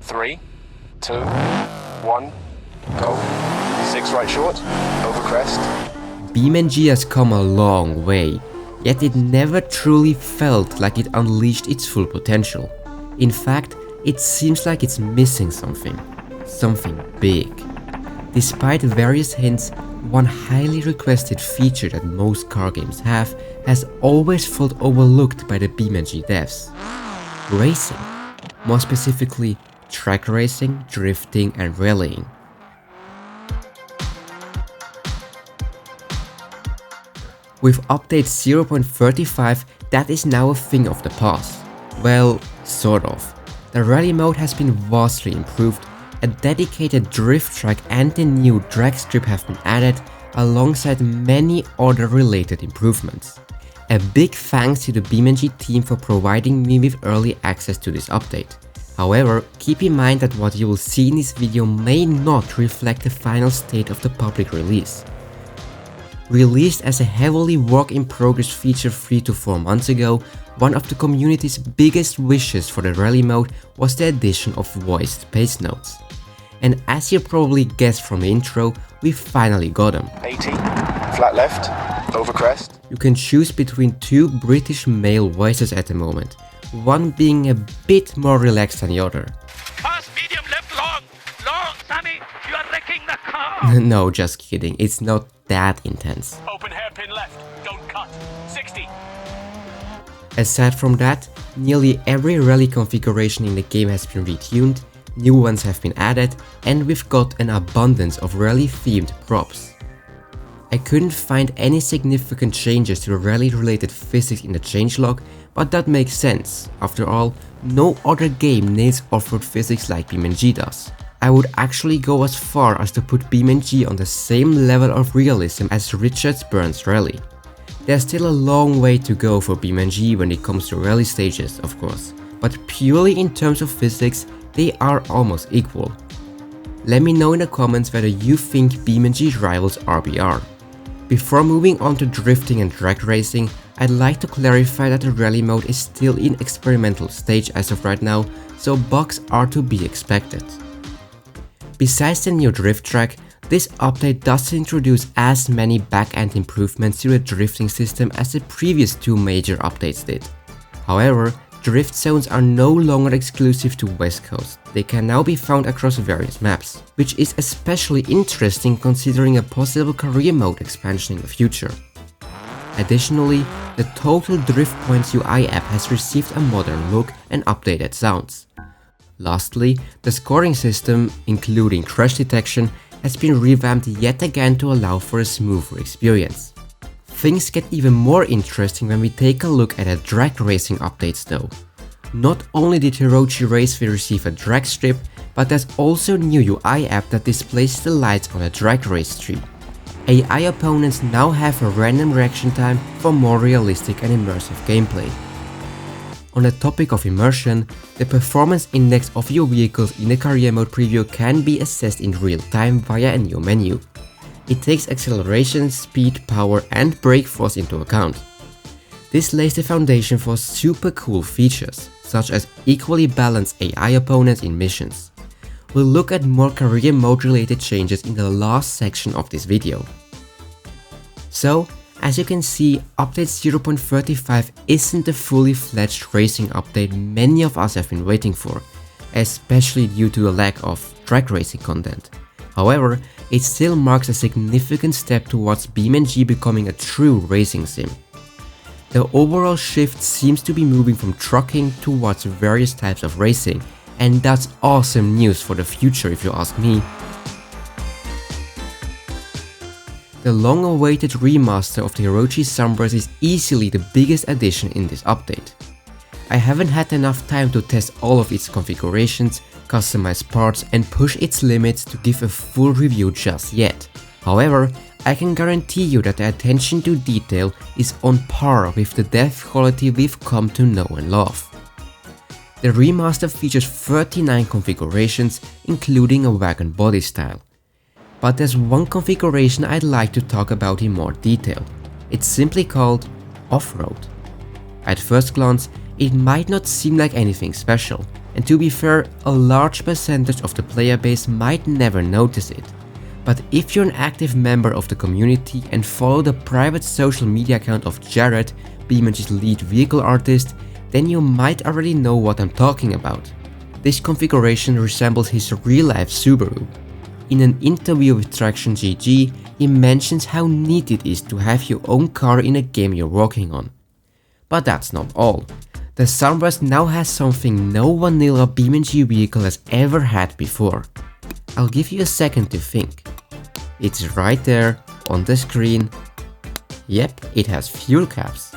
3, 2, 1, go. 6 right short, over crest. BeamNG has come a long way, yet it never truly felt like it unleashed its full potential. In fact, it seems like it's missing something big. Despite various hints, one highly requested feature that most car games have has always felt overlooked by the BeamNG devs. Racing. More specifically, track racing, drifting and rallying. With update 0.35, that is now a thing of the past. Well, sort of. The rally mode has been vastly improved, a dedicated drift track and the new drag strip have been added, alongside many other related improvements. A big thanks to the BeamNG team for providing me with early access to this update. However, keep in mind that what you will see in this video may not reflect the final state of the public release. Released as a heavily work-in-progress feature 3 to 4 months ago, one of the community's biggest wishes for the rally mode was the addition of voiced pace notes. And as you probably guessed from the intro, we finally got them. 80, flat left, over crest. You can choose between two British male voices at the moment, one being a bit more relaxed than the other. Fast, medium, left, long, Sammy, you are wrecking the car! No, just kidding, it's not that intense. Open hairpin left, don't cut, 60. Aside from that, nearly every rally configuration in the game has been retuned, new ones have been added, and we've got an abundance of rally-themed props. I couldn't find any significant changes to the rally-related physics in the changelog, but that makes sense. After all, no other game nails off-road physics like BeamNG does. I would actually go as far as to put BeamNG on the same level of realism as Richard Burns' Rally. There's still a long way to go for BeamNG when it comes to rally stages, of course, but purely in terms of physics, they are almost equal. Let me know in the comments whether you think BeamNG rivals RBR. Before moving on to drifting and drag racing, I'd like to clarify that the rally mode is still in experimental stage as of right now, so bugs are to be expected. Besides the new drift track, this update doesn't introduce as many back-end improvements to the drifting system as the previous two major updates did. However, drift zones are no longer exclusive to West Coast, they can now be found across various maps, which is especially interesting considering a possible career mode expansion in the future. Additionally, the Total Drift Points UI app has received a modern look and updated sounds. Lastly, the scoring system, including crash detection, has been revamped yet again to allow for a smoother experience. Things get even more interesting when we take a look at the drag racing updates though. Not only did Hirochi Raceway receive a drag strip, but there's also a new UI app that displays the lights on a drag race stream. AI opponents now have a random reaction time for more realistic and immersive gameplay. On the topic of immersion, the performance index of your vehicles in the career mode preview can be assessed in real time via a new menu. It takes acceleration, speed, power and brake force into account. This lays the foundation for super cool features, such as equally balanced AI opponents in missions. We'll look at more career mode related changes in the last section of this video. So, as you can see, update 0.35 isn't the fully fledged racing update many of us have been waiting for, especially due to the lack of drag racing content. However, it still marks a significant step towards BeamNG becoming a true racing sim. The overall shift seems to be moving from trucking towards various types of racing, and that's awesome news for the future if you ask me. The long-awaited remaster of the Hirochi Sunburst is easily the biggest addition in this update. I haven't had enough time to test all of its configurations, customize parts and push its limits to give a full review just yet. However, I can guarantee you that the attention to detail is on par with the depth quality we've come to know and love. The remaster features 39 configurations, including a wagon body style. But there's one configuration I'd like to talk about in more detail. It's simply called Off-Road. At first glance, it might not seem like anything special, And to be fair, a large percentage of the player base might never notice it. But if you're an active member of the community and follow the private social media account of Jared, BeamNG's lead vehicle artist, then you might already know what I'm talking about. This configuration resembles his real-life Subaru. In an interview with Traction GG, he mentions how neat it is to have your own car in a game you're working on. But that's not all. The Sunburst now has something no vanilla BeamNG vehicle has ever had before. I'll give you a second to think. It's right there on the screen. Yep, it has fuel caps.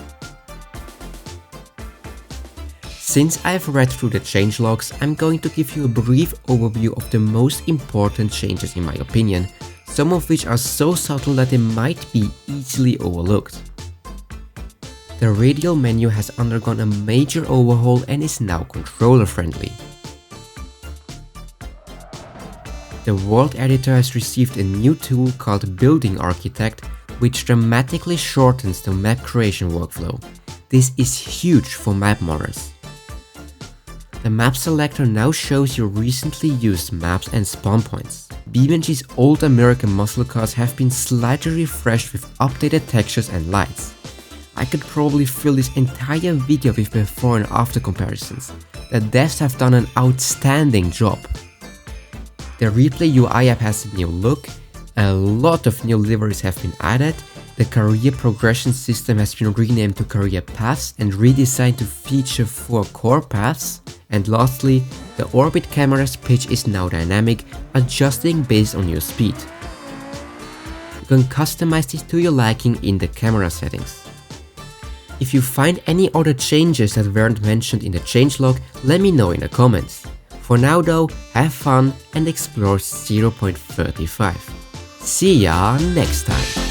Since I've read through the changelogs, I'm going to give you a brief overview of the most important changes in my opinion, some of which are so subtle that they might be easily overlooked. The radial menu has undergone a major overhaul and is now controller friendly. The world editor has received a new tool called Building Architect, which dramatically shortens the map creation workflow. This is huge for map modders. The map selector now shows you recently used maps and spawn points. BeamNG's old American muscle cars have been slightly refreshed with updated textures and lights. I could probably fill this entire video with before and after comparisons. The devs have done an outstanding job. The Replay UI app has a new look, a lot of new liveries have been added, the career progression system has been renamed to Career Paths and redesigned to feature 4 core paths, and lastly, the orbit camera's pitch is now dynamic, adjusting based on your speed. You can customize this to your liking in the camera settings. If you find any other changes that weren't mentioned in the changelog, let me know in the comments. For now though, have fun and explore 0.35. See ya next time.